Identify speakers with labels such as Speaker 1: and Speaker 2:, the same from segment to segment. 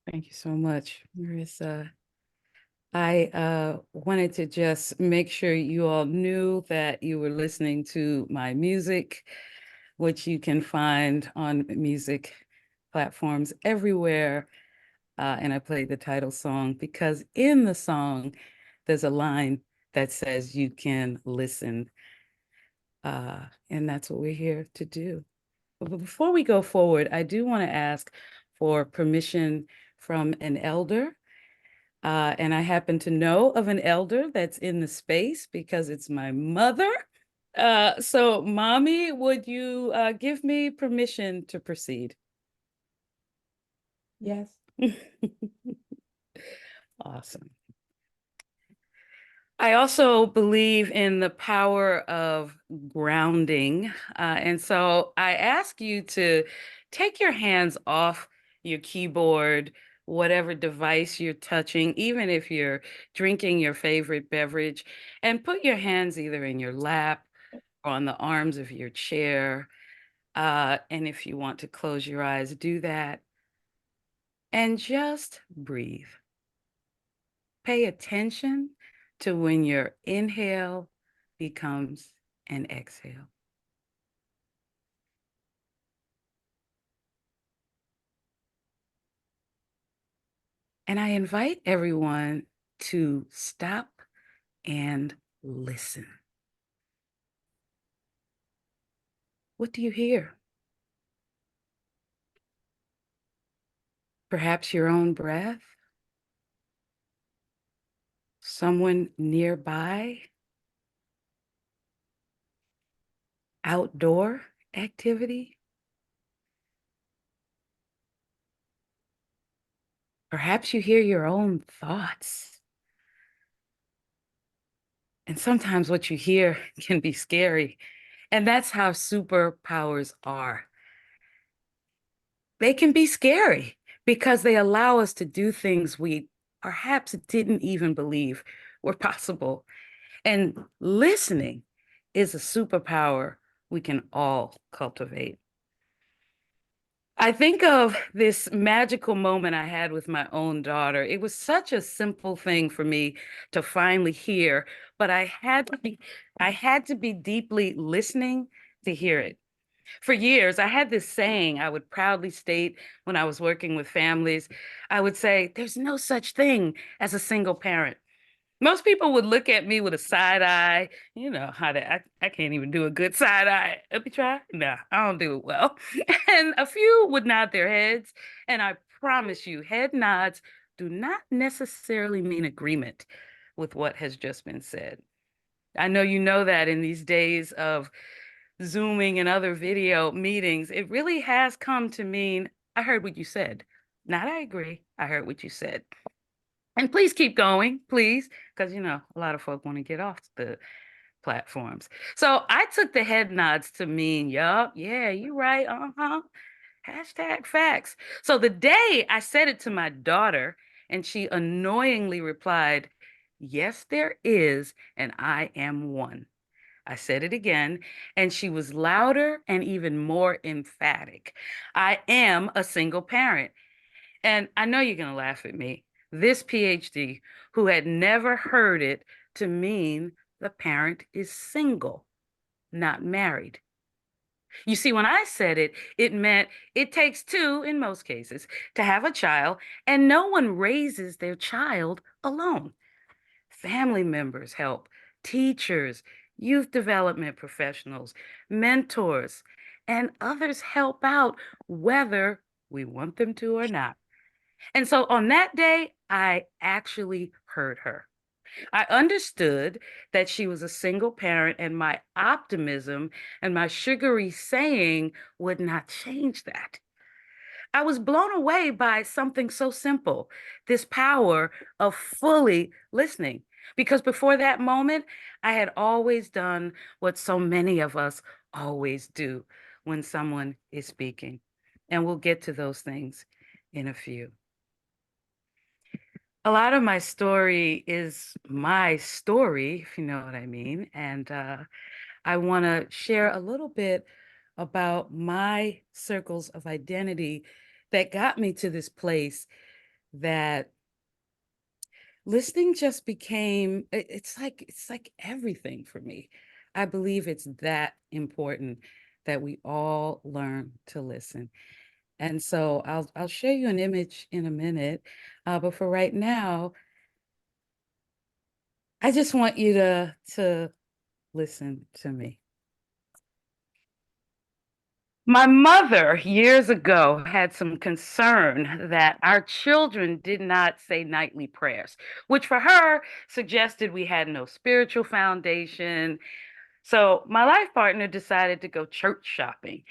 Speaker 1: Thank you so much, Marissa. I wanted to just make sure you all knew that you were listening to my music, which you can find on music platforms everywhere. And I played the title song because in the song, there's a line that says you can listen. And that's what we're here to do. But before we go forward, I do want to ask for permission from an elder. And I happen to know of an elder that's in the space because it's my mother. So, Mommy, would you give me permission to proceed?
Speaker 2: Yes.
Speaker 1: Awesome. I also believe in the power of grounding. And so I ask you to take your hands off your keyboard, whatever device you're touching, even if you're drinking your favorite beverage, and put your hands either in your lap or on the arms of your chair. And if you want to close your eyes, do that and just breathe. Pay attention to when your inhale becomes an exhale. And I invite everyone to stop and listen. What do you hear? Perhaps your own breath, someone nearby, outdoor activity. Perhaps you hear your own thoughts. And sometimes what you hear can be scary. And that's how superpowers are. They can be scary because they allow us to do things we perhaps didn't even believe were possible. And listening is a superpower we can all cultivate. I think of this magical moment I had with my own daughter. It was such a simple thing for me to finally hear, but I had to be deeply listening to hear it. For years, I had this saying I would proudly state when I was working with families. I would say, there's no such thing as a single parent. Most people would look at me with a side eye. You know how I can't even do a good side eye. Let me try. No, I don't do it well. And a few would nod their heads. And I promise you, head nods do not necessarily mean agreement with what has just been said. I know you know that in these days of Zooming and other video meetings, it really has come to mean, I heard what you said. Not I agree. I heard what you said. And please keep going, please, because a lot of folk want to get off the platforms. So I took the head nods to mean, yup, yeah, you right, uh-huh. Hashtag facts. So the day I said it to my daughter, and she annoyingly replied, yes, there is, and I am one. I said it again, and she was louder and even more emphatic. I am a single parent. And I know you're going to laugh at me. This PhD, who had never heard it to mean the parent is single, not married. You see, when I said it, it meant it takes two, in most cases, to have a child, and no one raises their child alone. Family members help, teachers, youth development professionals, mentors, and others help out whether we want them to or not. And so on that day, I actually heard her. I understood that she was a single parent, and my optimism and my sugary saying would not change that. I was blown away by something so simple, this power of fully listening. Because before that moment, I had always done what so many of us always do when someone is speaking. And we'll get to those things in a few. A lot of my story is my story, if you know what I mean. And I want to share a little bit about my circles of identity that got me to this place that listening just became, it's like everything for me. I believe it's that important that we all learn to listen. And so I'll show you an image in a minute, but for right now, I just want you to listen to me. My mother years ago had some concern that our children did not say nightly prayers, which for her suggested we had no spiritual foundation. So my life partner decided to go church shopping.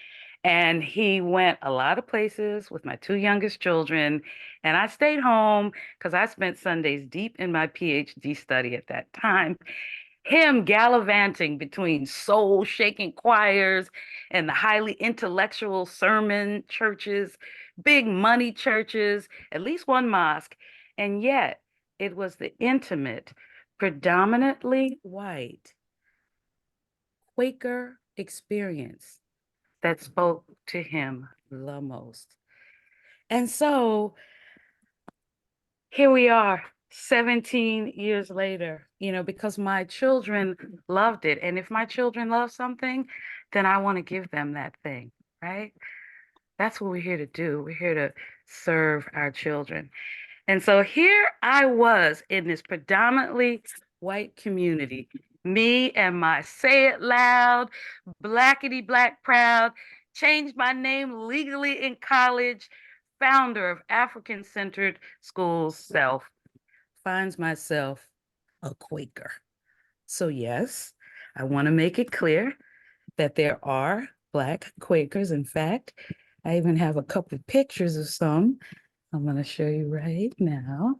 Speaker 1: And he went a lot of places with my two youngest children. And I stayed home because I spent Sundays deep in my PhD study at that time. Him gallivanting between soul shaking choirs and the highly intellectual sermon churches, big money churches, at least one mosque. And yet it was the intimate, predominantly white Quaker experience that spoke to him the most. And so here we are, 17 years later, because my children loved it. And if my children love something, then I want to give them that thing, right? That's what we're here to do. We're here to serve our children. And so here I was in this predominantly white community, me and my say it loud, blackety black proud, changed my name legally in college, founder of African Centered Schools Self, finds myself a Quaker. So, yes, I want to make it clear that there are Black Quakers. In fact, I even have a couple of pictures of some I'm going to show you right now.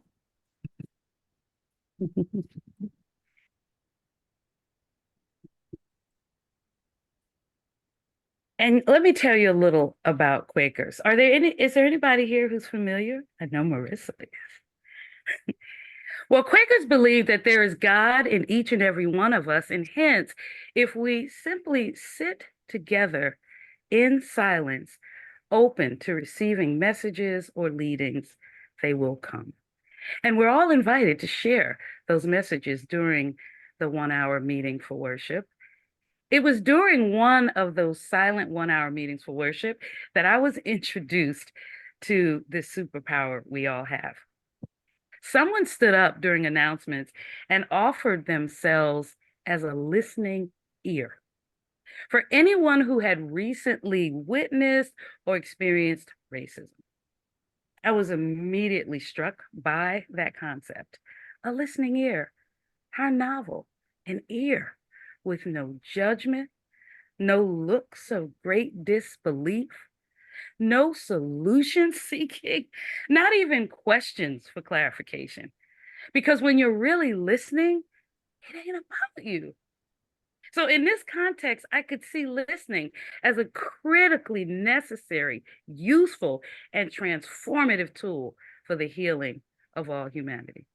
Speaker 1: And let me tell you a little about Quakers. Is there anybody here who's familiar? I know Marissa is. Well, Quakers believe that there is God in each and every one of us, and hence, if we simply sit together in silence, open to receiving messages or leadings, they will come. And we're all invited to share those messages during the 1 hour meeting for worship. It was during one of those silent 1 hour meetings for worship that I was introduced to this superpower we all have. Someone stood up during announcements and offered themselves as a listening ear for anyone who had recently witnessed or experienced racism. I was immediately struck by that concept. A listening ear. How novel. An ear with no judgment, no looks of great disbelief, no solution seeking, not even questions for clarification. Because when you're really listening, it ain't about you. So, in this context, I could see listening as a critically necessary, useful, and transformative tool for the healing of all humanity.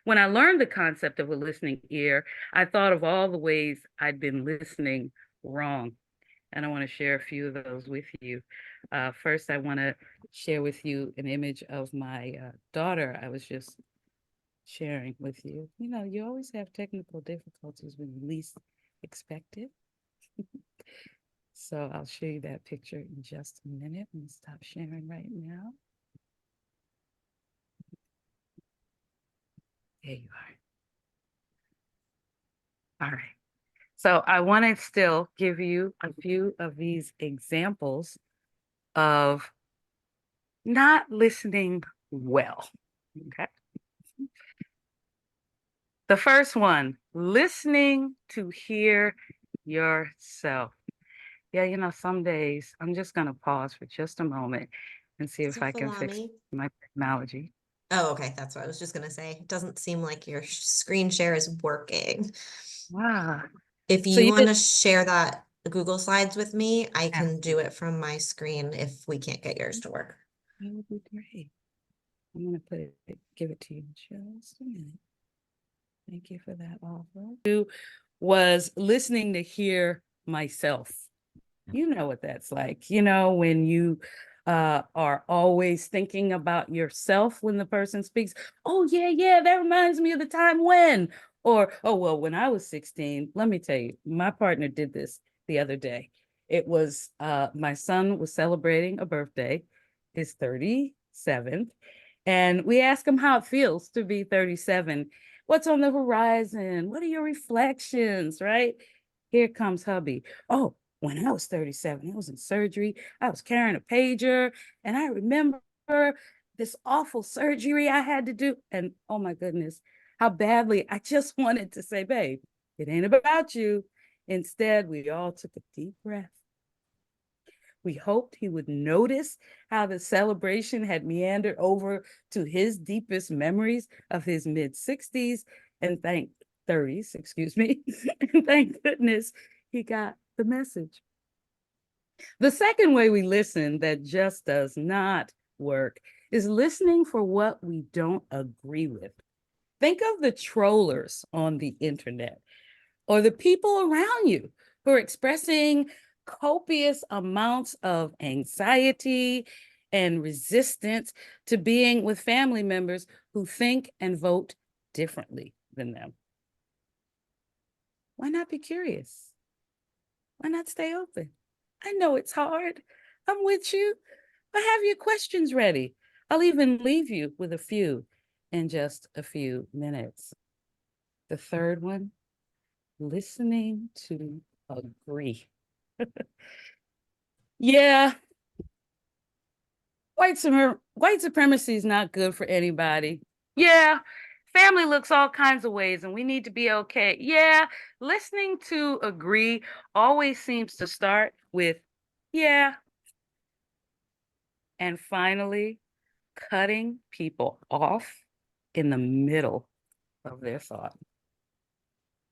Speaker 1: When I learned the concept of a listening ear, I thought of all the ways I'd been listening wrong. And I want to share a few of those with you. First, I want to share with you an image of my daughter I was just sharing with you. You always have technical difficulties when you least expect it. So I'll show you that picture in just a minute. I'm going to stop sharing right now. There you are. All right. So I want to still give you a few of these examples of not listening well. Okay. The first one, listening to hear yourself. Yeah, some days I'm just going to pause for just a moment and see if I can fix my technology.
Speaker 2: Oh, okay. That's what I was just going to say. It doesn't seem like your screen share is working.
Speaker 1: Wow.
Speaker 2: If
Speaker 1: So
Speaker 2: you want to share that Google Slides with me, I
Speaker 1: yeah,
Speaker 2: can do it from my screen if we can't get yours to work.
Speaker 1: that would be great. I'm going to give it to you in just a minute. Thank you for that offer. Was listening to hear myself. You know what that's like. When you are always thinking about yourself when the person speaks. Oh, yeah, yeah, that reminds me of the time when. Or, oh, well, when I was 16, let me tell you, my partner did this the other day. It was my son was celebrating a birthday, his 37th, and we asked him how it feels to be 37. What's on the horizon? What are your reflections, right? Here comes hubby. Oh, when I was 37, I was in surgery. I was carrying a pager, and I remember this awful surgery I had to do. And oh my goodness, how badly I just wanted to say, babe, it ain't about you. Instead, we all took a deep breath. We hoped he would notice how the celebration had meandered over to his deepest memories of his mid 60s and thank 30s, excuse me. And thank goodness he got the message. The second way we listen that just does not work is listening for what we don't agree with. Think of the trollers on the internet or the people around you who are expressing copious amounts of anxiety and resistance to being with family members who think and vote differently than them. Why not be curious? Why not stay open? I know it's hard. I'm with you. But have your questions ready. I'll even leave you with a few in just a few minutes. The third one, listening to agree. Yeah, white supremacy is not good for anybody. Yeah, family looks all kinds of ways and we need to be okay. Yeah, listening to agree always seems to start with, yeah. And finally, cutting people off in the middle of their thought.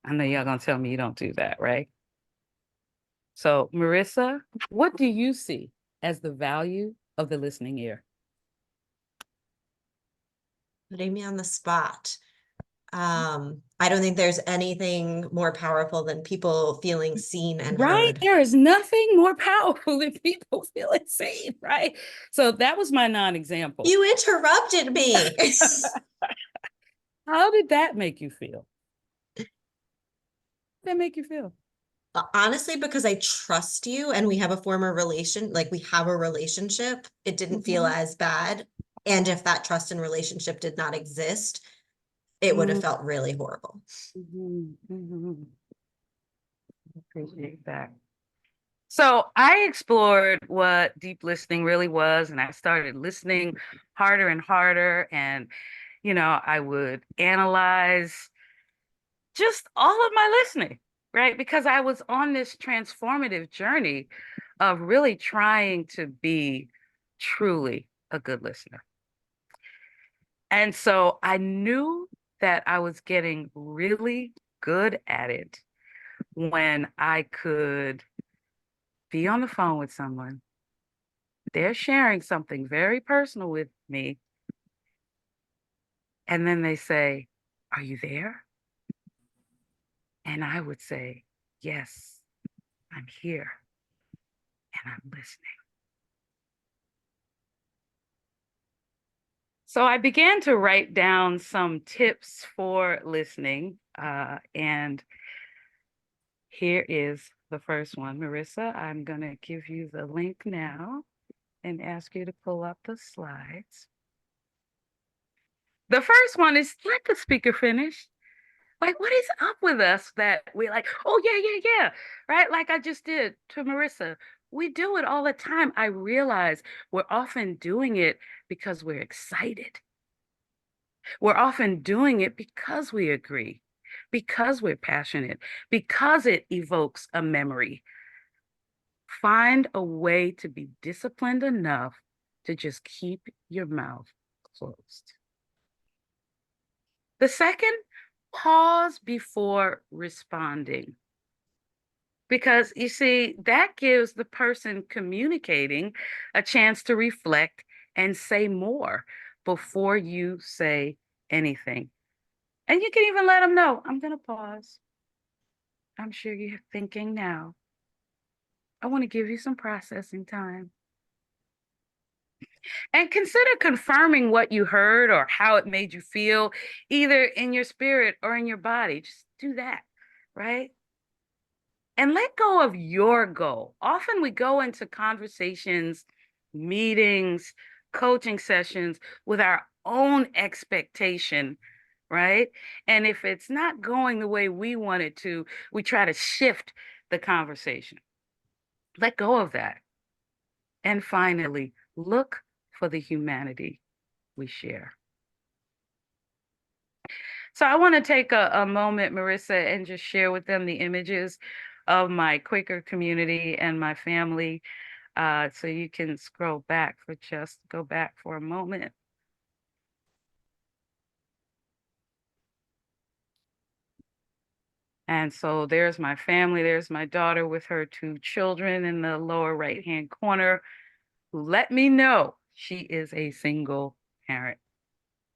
Speaker 1: I know y'all gonna tell me you don't do that, right? So, Marissa, what do you see as the value of the listening ear?
Speaker 2: Putting me on the spot. I don't think there's anything more powerful than people feeling seen and
Speaker 1: Right?
Speaker 2: heard.
Speaker 1: There is nothing more powerful than people feeling seen, right? So that was my non-example.
Speaker 2: You interrupted me.
Speaker 1: How did that make you feel? That make you feel?
Speaker 2: Honestly, because I trust you and we have a former relation, like we have a relationship, it didn't feel
Speaker 1: Mhm.
Speaker 2: as bad. And if that trust and relationship did not exist, it would have
Speaker 1: Mhm,
Speaker 2: felt really horrible.
Speaker 1: mhm, mhm. Appreciate that. So I explored what deep listening really was, and I started listening harder and harder. And, I would analyze just all of my listening, right? Because I was on this transformative journey of really trying to be truly a good listener. And so I knew that I was getting really good at it when I could be on the phone with someone. They're sharing something very personal with me. And then they say, "Are you there?" And I would say, "Yes, I'm here and I'm listening." So I began to write down some tips for listening. And here is the first one. Marissa, I'm going to give you the link now and ask you to pull up the slides. The first one is let the speaker finish. Like, what is up with us that we're like, oh, yeah, yeah, yeah, right? Like I just did to Marissa. We do it all the time. I realize we're often doing it because we're excited. We're often doing it because we agree, because we're passionate, because it evokes a memory. Find a way to be disciplined enough to just keep your mouth closed. The second, pause before responding. Because you see, that gives the person communicating a chance to reflect and say more before you say anything. And you can even let them know, I'm going to pause. I'm sure you're thinking now. I want to give you some processing time. And consider confirming what you heard or how it made you feel, either in your spirit or in your body. Just do that, right? And let go of your goal. Often we go into conversations, meetings, coaching sessions with our own expectation, right? And if it's not going the way we want it to, we try to shift the conversation. Let go of that. And finally, look for the humanity we share. So I want to take a moment, Marissa, and just share with them the images of my Quaker community and my family. So you can scroll back for just go back for a moment. And so there's my family. There's my daughter with her two children in the lower right-hand corner who let me know she is a single parent.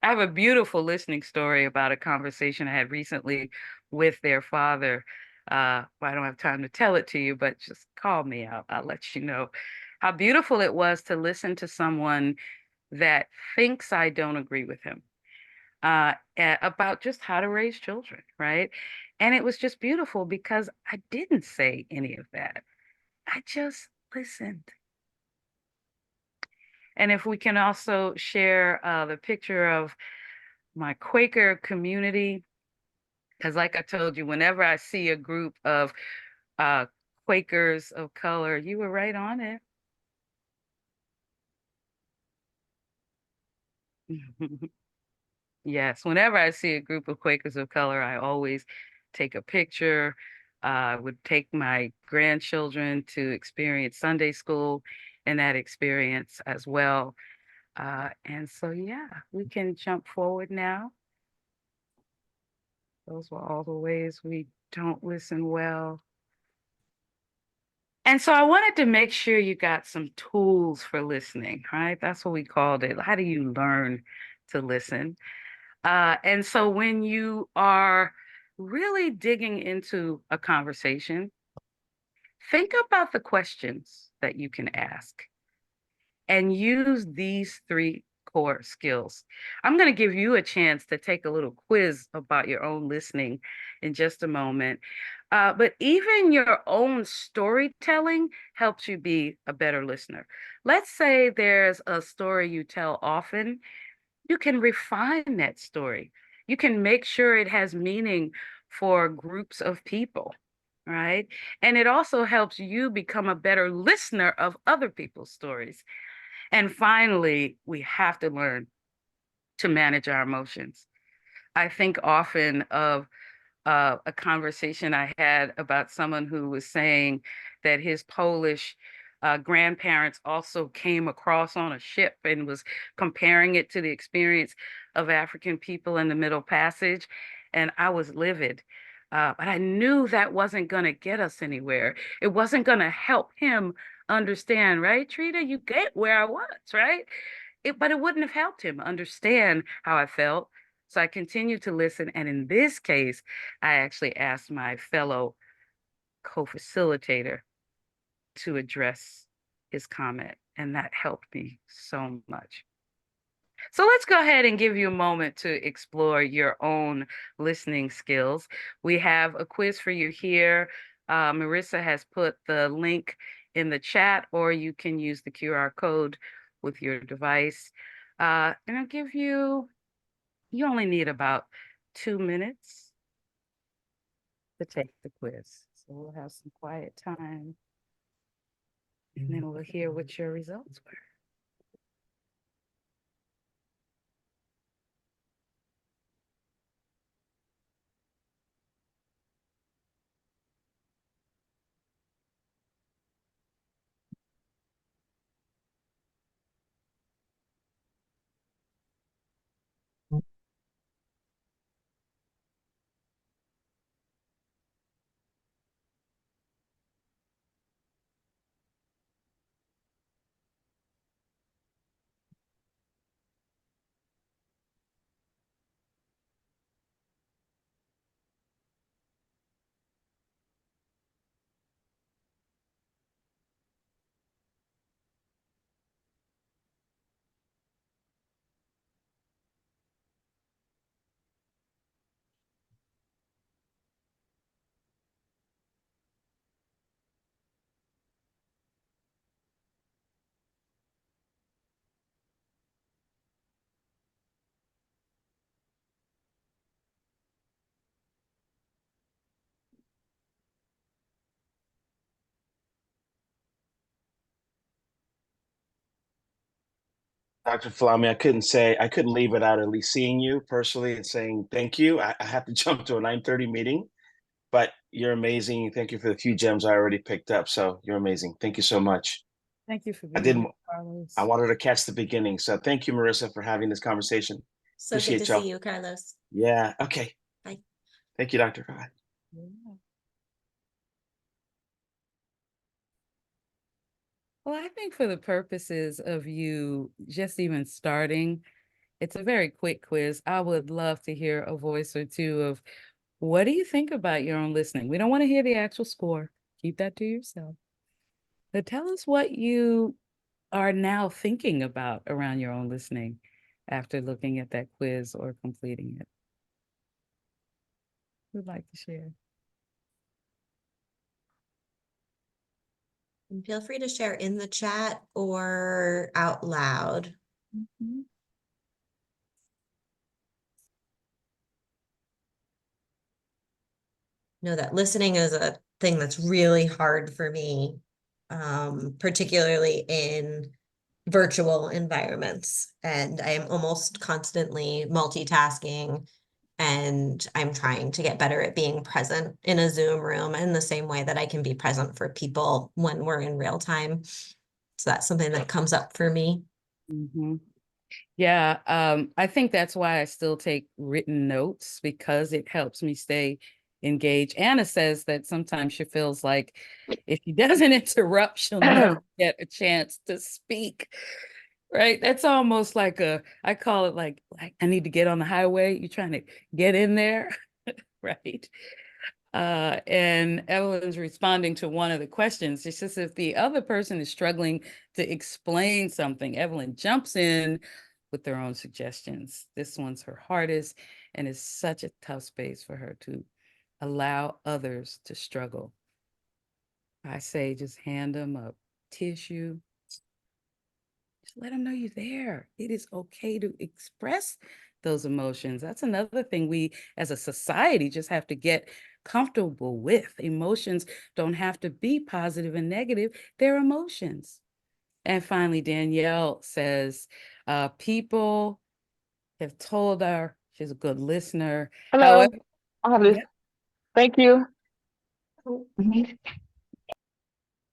Speaker 1: I have a beautiful listening story about a conversation I had recently with their father. I don't have time to tell it to you, but just call me. I'll let you know how beautiful it was to listen to someone that thinks I don't agree with him about just how to raise children, right? And it was just beautiful because I didn't say any of that. I just listened. And if we can also share the picture of my Quaker community, because like I told you, whenever I see a group of uh, Quakers of color, you were right on it. Yes, whenever I see a group of Quakers of color, I always take a picture. I would take my grandchildren to experience Sunday school and that experience as well. And so, yeah, we can jump forward now. Those were all the ways we don't listen well. And so I wanted to make sure you got some tools for listening, right? That's what we called it. How do you learn to listen? And so when you are really digging into a conversation, think about the questions that you can ask and use these three core skills. I'm going to give you a chance to take a little quiz about your own listening in just a moment. But even your own storytelling helps you be a better listener. Let's say there's a story you tell often, you can refine that story. You can make sure it has meaning for groups of people, right? And it also helps you become a better listener of other people's stories. And finally, we have to learn to manage our emotions. I think often of a conversation I had about someone who was saying that his Polish grandparents also came across on a ship and was comparing it to the experience of African people in the Middle Passage. And I was livid. But I knew that wasn't going to get us anywhere. It wasn't going to help him understand, right, Trita? You get where I was, right? But it wouldn't have helped him understand how I felt. So I continued to listen. And in this case, I actually asked my fellow co-facilitator to address his comment. And that helped me so much. So let's go ahead and give you a moment to explore your own listening skills. We have a quiz for you here. Marissa has put the link in the chat, or you can use the QR code with your device. And I'll give you, you only need about 2 minutes to take the quiz. So we'll have some quiet time and then we'll hear what your results were.
Speaker 3: Dr. Folami, I couldn't leave without at least seeing you personally and saying thank you. I have to jump to a 9:30 meeting, but you're amazing. Thank you for the few gems I already picked up. So you're amazing. Thank you so much.
Speaker 1: Thank you for
Speaker 3: I
Speaker 1: being
Speaker 3: didn't,
Speaker 1: here,
Speaker 3: I
Speaker 1: Carlos.
Speaker 3: wanted to catch the beginning. So thank you, Marissa, for having this conversation.
Speaker 2: So good to
Speaker 3: Appreciate
Speaker 2: see
Speaker 3: y'all.
Speaker 2: you, Carlos.
Speaker 3: Yeah. Okay.
Speaker 2: Bye.
Speaker 3: Thank you, Dr. Bye.
Speaker 1: Yeah. Well, I think for the purposes of you just even starting, it's a very quick quiz. I would love to hear a voice or two of what do you think about your own listening? We don't want to hear the actual score. Keep that to yourself. But tell us what you are now thinking about around your own listening after looking at that quiz or completing it. Who'd like to share?
Speaker 2: And feel free to share in the chat or out loud.
Speaker 1: Mhm.
Speaker 2: Know that listening is a thing that's really hard for me, particularly in virtual environments. And I am almost constantly multitasking, and I'm trying to get better at being present in a Zoom room in the same way that I can be present for people when we're in real time. So that's something that comes up for me.
Speaker 1: Mhm. Yeah, I think that's why I still take written notes because it helps me stay engaged. Anna says that sometimes she feels like if she doesn't interrupt, she'll never get a chance to speak. Right? That's almost like I call it like I need to get on the highway. You're trying to get in there, right? And Evelyn's responding to one of the questions. She says, if the other person is struggling to explain something, Evelyn jumps in with their own suggestions. This one's her hardest, and it's such a tough space for her to allow others to struggle. I say, just hand them a tissue. Just let them know you're there. It is okay to express those emotions. That's another thing we as a society just have to get comfortable with. Emotions don't have to be positive and negative, they're emotions. And finally, Danielle says, people have told her she's a good listener.
Speaker 4: Hello,
Speaker 1: However,
Speaker 4: I have this.
Speaker 1: yeah,
Speaker 4: Thank you.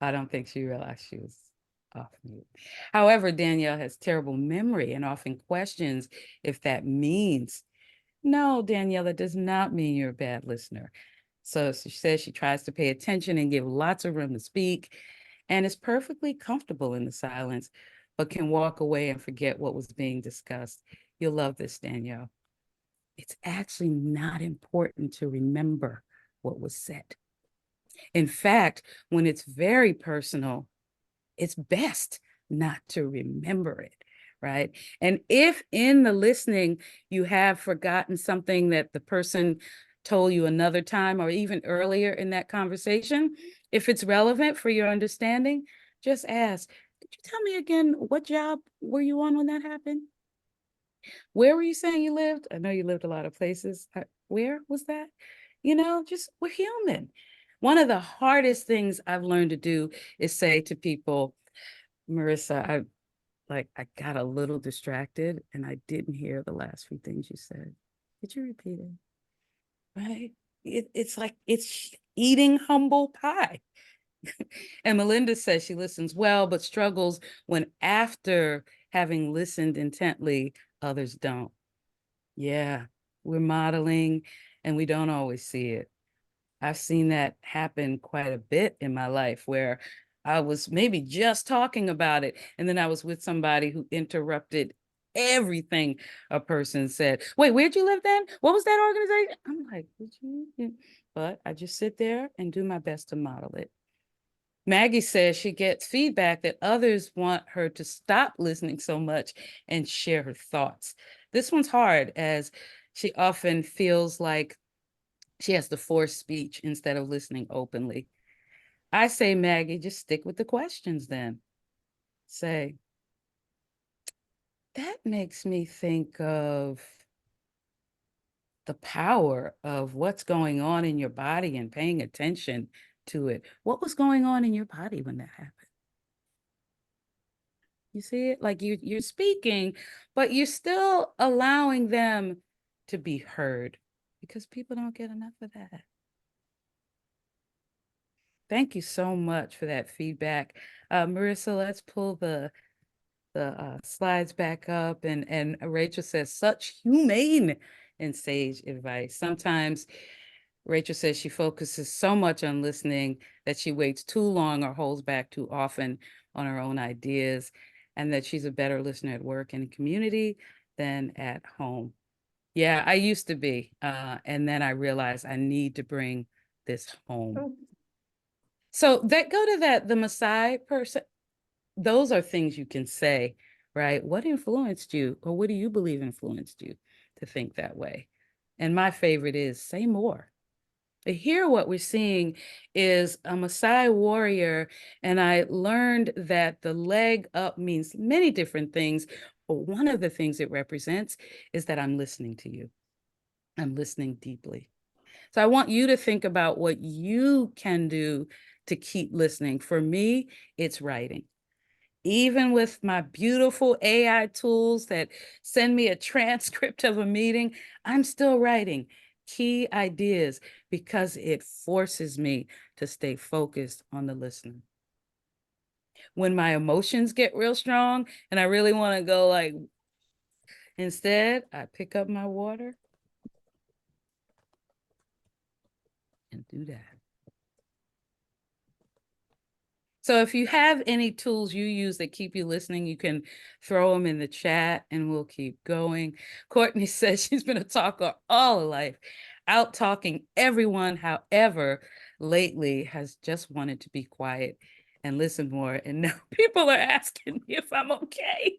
Speaker 1: I don't think she realized she was off mute. However, Danielle has terrible memory and often questions if that means. No, Danielle, it does not mean you're a bad listener. So she says she tries to pay attention and give lots of room to speak and is perfectly comfortable in the silence, but can walk away and forget what was being discussed. You'll love this, Danielle. It's actually not important to remember what was said. In fact, when it's very personal, it's best not to remember it, right? And if in the listening you have forgotten something that the person told you another time or even earlier in that conversation, if it's relevant for your understanding, just ask, could you tell me again, what job were you on when that happened? Where were you saying you lived? I know you lived a lot of places. Where was that? Just we're human. One of the hardest things I've learned to do is say to people, Marissa, I got a little distracted and I didn't hear the last few things you said. Could you repeat it? Right? It's like it's eating humble pie. And Melinda says she listens well, but struggles when after having listened intently, others don't. Yeah, we're modeling and we don't always see it. I've seen that happen quite a bit in my life where I was maybe just talking about it, and then I was with somebody who interrupted everything a person said. Wait, where'd you live then? What was that organization? I'm like, did you? But I just sit there and do my best to model it. Maggie says she gets feedback that others want her to stop listening so much and share her thoughts. This one's hard as she often feels like she has to force speech instead of listening openly. I say, Maggie, just stick with the questions then. Say, that makes me think of the power of what's going on in your body and paying attention to it. What was going on in your body when that happened? You see it? Like you're speaking, but you're still allowing them to be heard because people don't get enough of that. Thank you so much for that feedback. Marissa, let's pull the slides back up. And Rachel says, such humane and sage advice. Sometimes Rachel says she focuses so much on listening that she waits too long or holds back too often on her own ideas, and that she's a better listener at work and community than at home. Yeah, I used to be. And then I realized I need to bring this home. So that go to the Maasai person. Those are things you can say, right? What influenced you, or what do you believe influenced you to think that way? And my favorite is say more. Here, what we're seeing is a Maasai warrior, and I learned that the leg up means many different things, but one of the things it represents is that I'm listening to you. I'm listening deeply. So I want you to think about what you can do to keep listening. For me, it's writing. Even with my beautiful AI tools that send me a transcript of a meeting, I'm still writing key ideas because it forces me to stay focused on the listener. When my emotions get real strong and I really want to go like, instead, I pick up my water and do that. So if you have any tools you use that keep you listening, you can throw them in the chat and we'll keep going. Courtney says she's been a talker all her life, out talking everyone. However, lately has just wanted to be quiet and listen more. And now people are asking me if I'm okay.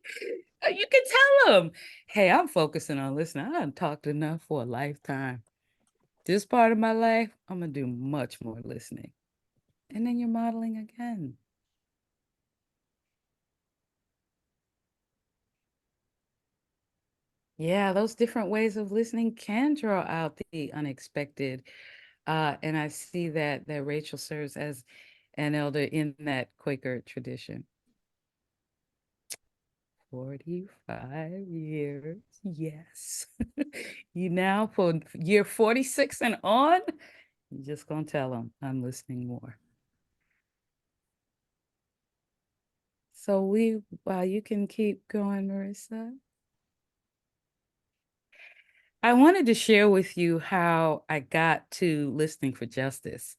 Speaker 1: You can tell them, hey, I'm focusing on listening. I haven't talked enough for a lifetime. This part of my life, I'm going to do much more listening. And then you're modeling again. Yeah, those different ways of listening can draw out the unexpected. And I see that Rachel serves as an elder in that Quaker tradition. 45 years, yes. You now for year 46 and on, you're just gonna tell them I'm listening more. So you can keep going, Marissa. I wanted to share with you how I got to listening for justice.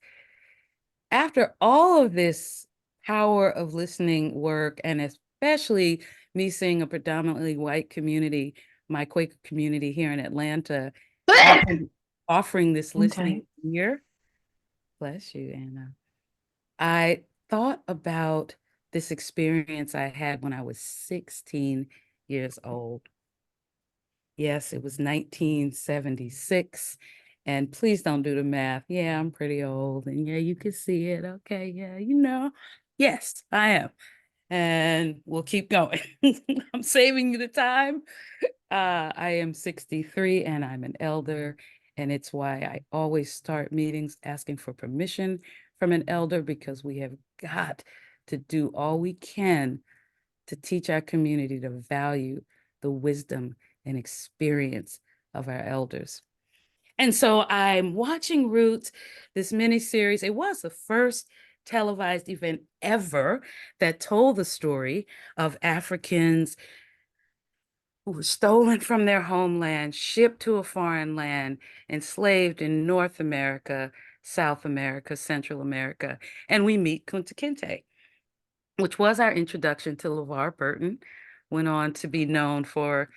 Speaker 1: After all of this power of listening work, and especially me seeing a predominantly white community, my Quaker community here in Atlanta, offering this listening here, bless you, Anna. I thought about this experience I had when I was 16 years old. Yes, it was 1976. And please don't do the math. Yeah, I'm pretty old. And yeah, you can see it. Okay, yeah, Yes, I am. And we'll keep going. I'm saving you the time. I am 63 and I'm an elder. And it's why I always start meetings asking for permission from an elder, because we have got to do all we can to teach our community to value the wisdom and experience of our elders. And so I'm watching Roots, this mini-series. It was the first televised event ever that told the story of Africans who were stolen from their homeland, shipped to a foreign land, enslaved in North America, South America, Central America. And we meet Kunta Kinte, which was our introduction to LeVar Burton, went on to be known for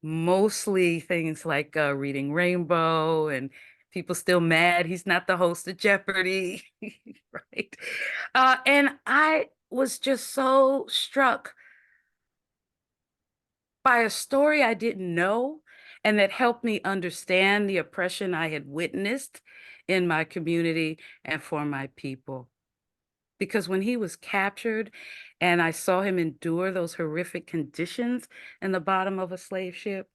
Speaker 1: mostly things like Reading Rainbow, and people still mad he's not the host of Jeopardy, right? And I was just so struck by a story I didn't know, and that helped me understand the oppression I had witnessed in my community and for my people. Because when he was captured and I saw him endure those horrific conditions in the bottom of a slave ship,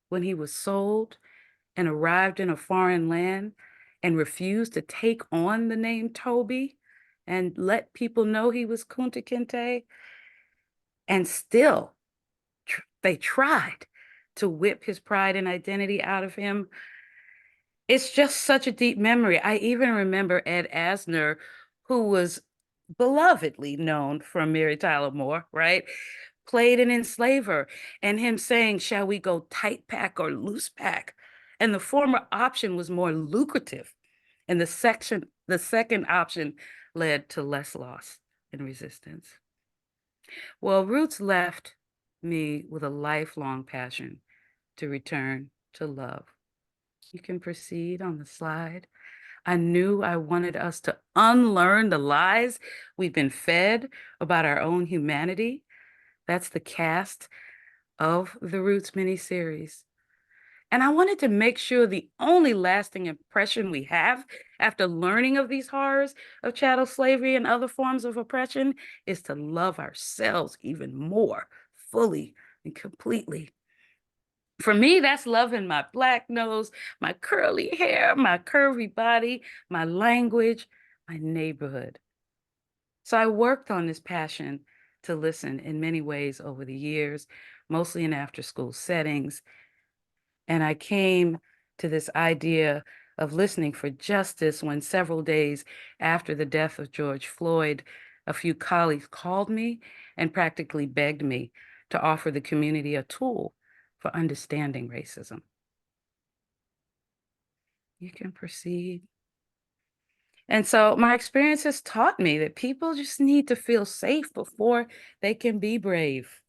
Speaker 1: when he was sold and arrived in a foreign land and refused to take on the name Toby and let people know he was Kunta Kinte, And still, they tried to whip his pride and identity out of him. It's just such a deep memory. I even remember Ed Asner, who was belovedly known from Mary Tyler Moore, right? Played an enslaver, and him saying, shall we go tight pack or loose pack? And the former option was more lucrative. And the second option led to less loss and resistance. Well, Roots left me with a lifelong passion to return to love. You can proceed on the slide. I knew I wanted us to unlearn the lies we've been fed about our own humanity. That's the cast of the Roots miniseries. And I wanted to make sure the only lasting impression we have after learning of these horrors of chattel slavery and other forms of oppression is to love ourselves even more fully and completely. For me, that's loving my Black nose, my curly hair, my curvy body, my language, my neighborhood. So I worked on this passion to listen in many ways over the years, mostly in after-school settings. And I came to this idea of listening for justice when several days after the death of George Floyd, a few colleagues called me and practically begged me to offer the community a tool for understanding racism. You can proceed. And so my experience has taught me that people just need to feel safe before they can be brave.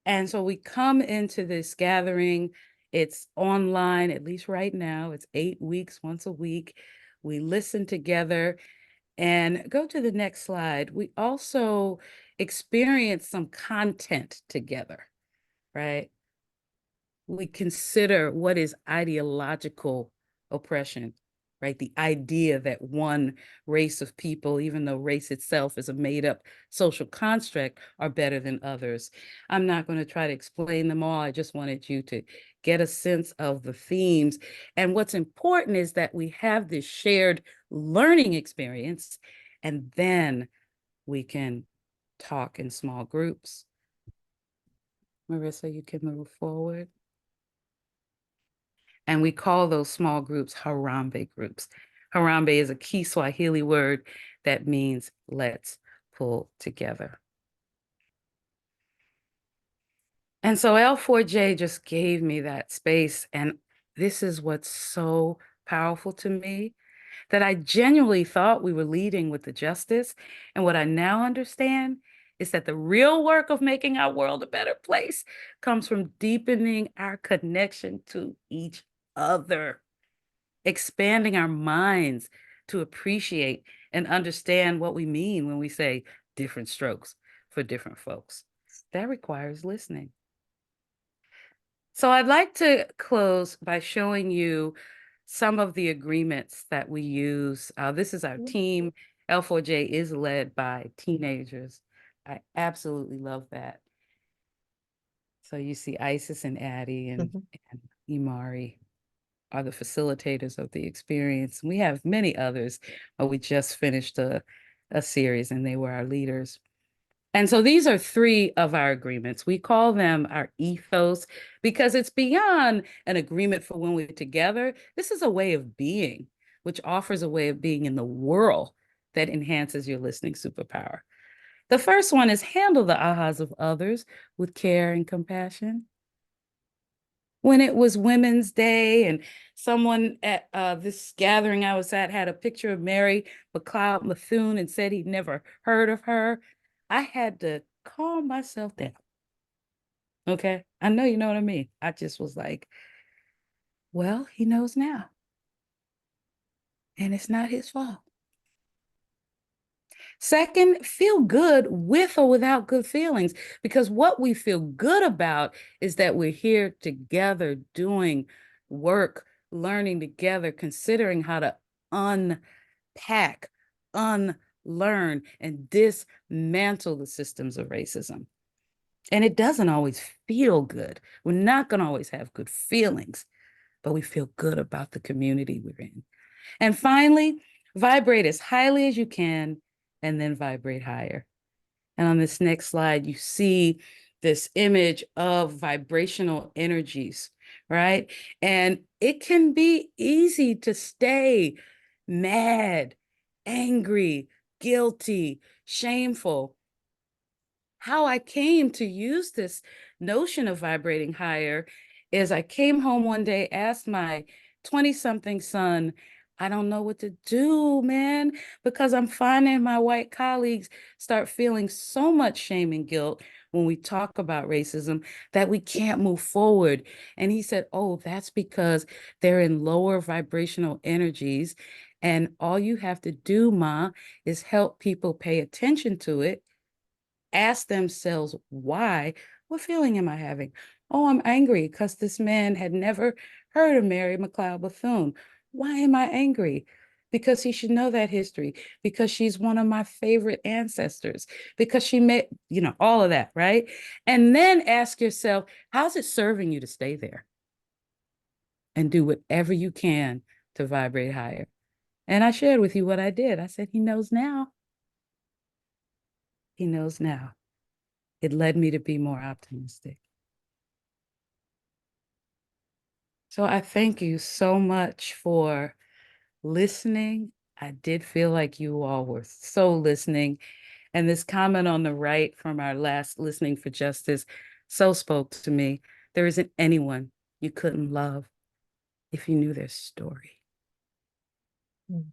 Speaker 1: And so we come into this gathering, it's online, at least right now, it's 8 weeks, once a week. We listen together and go to the next slide. We also experience some content together, right? We consider what is ideological oppression, right? The idea that one race of people, even though race itself is a made-up social construct, are better than others. I'm not going to try to explain them all. I just wanted you to get a sense of the themes. And what's important is that we have this shared learning experience, and then we can talk in small groups. Marissa, you can move forward. And we call those small groups Harambe groups. Harambe is a key Swahili word that means let's pull together. And so L4J just gave me that space. And this is what's so powerful to me, that I genuinely thought we were leading with the justice. And what I now understand is that the real work of making our world a better place comes from deepening our connection to each other, expanding our minds to appreciate and understand what we mean when we say different strokes for different folks. That requires listening. So I'd like to close by showing you some of the agreements that we use. This is our team. L4J is led by teenagers. I absolutely love that. So you see Isis and Addie and Imari are the facilitators of the experience. We have many others, but we just finished a series and they were our leaders. And so these are 3 of our agreements. We call them our ethos because it's beyond an agreement for when we're together. This is a way of being, which offers a way of being in the world that enhances your listening superpower. The first one is handle the ahas of others with care and compassion. When it was Women's Day and someone at this gathering I was at had a picture of Mary McLeod Bethune and said he'd never heard of her, I had to calm myself down. Okay, I know you know what I mean. I just was like, well, he knows now. And it's not his fault. Second, feel good with or without good feelings, because what we feel good about is that we're here together doing work, learning together, considering how to unpack, unlearn, and dismantle the systems of racism. And it doesn't always feel good. We're not going to always have good feelings, but we feel good about the community we're in. And finally, vibrate as highly as you can and then vibrate higher. And on this next slide, you see this image of vibrational energies, right? And it can be easy to stay mad, angry, guilty, shameful. How I came to use this notion of vibrating higher is I came home one day, asked my 20-something son, I don't know what to do, man, because I'm finding my white colleagues start feeling so much shame and guilt when we talk about racism that we can't move forward. And he said, oh, that's because they're in lower vibrational energies. And all you have to do, Ma, is help people pay attention to it, ask themselves why. What feeling am I having? Oh, I'm angry because this man had never heard of Mary McLeod Bethune. Why am I angry? Because he should know that history, because she's one of my favorite ancestors, because she met, all of that, right? And then ask yourself, how's it serving you to stay there? And do whatever you can to vibrate higher. And I shared with you what I did. I said, he knows now. He knows now. It led me to be more optimistic. So I thank you so much for listening. I did feel like you all were so listening. And this comment on the right from our last Listening for Justice so spoke to me. There isn't anyone you couldn't love if you knew their story.
Speaker 2: Mm.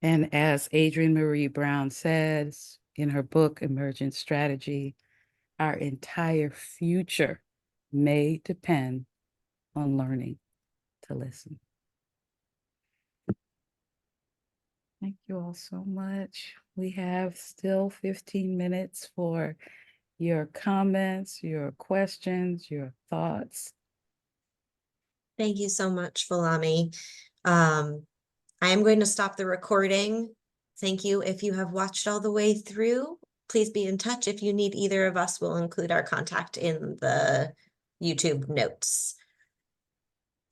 Speaker 1: And as Adrienne Marie Brown says in her book, Emergent Strategy, our entire future may depend on learning to listen. Thank you all so much. We have still 15 minutes for your comments, your questions, your thoughts.
Speaker 2: Thank you so much, Folami. I am going to stop the recording. Thank you. If you have watched all the way through, please be in touch. If you need either of us, we'll include our contact in the YouTube notes.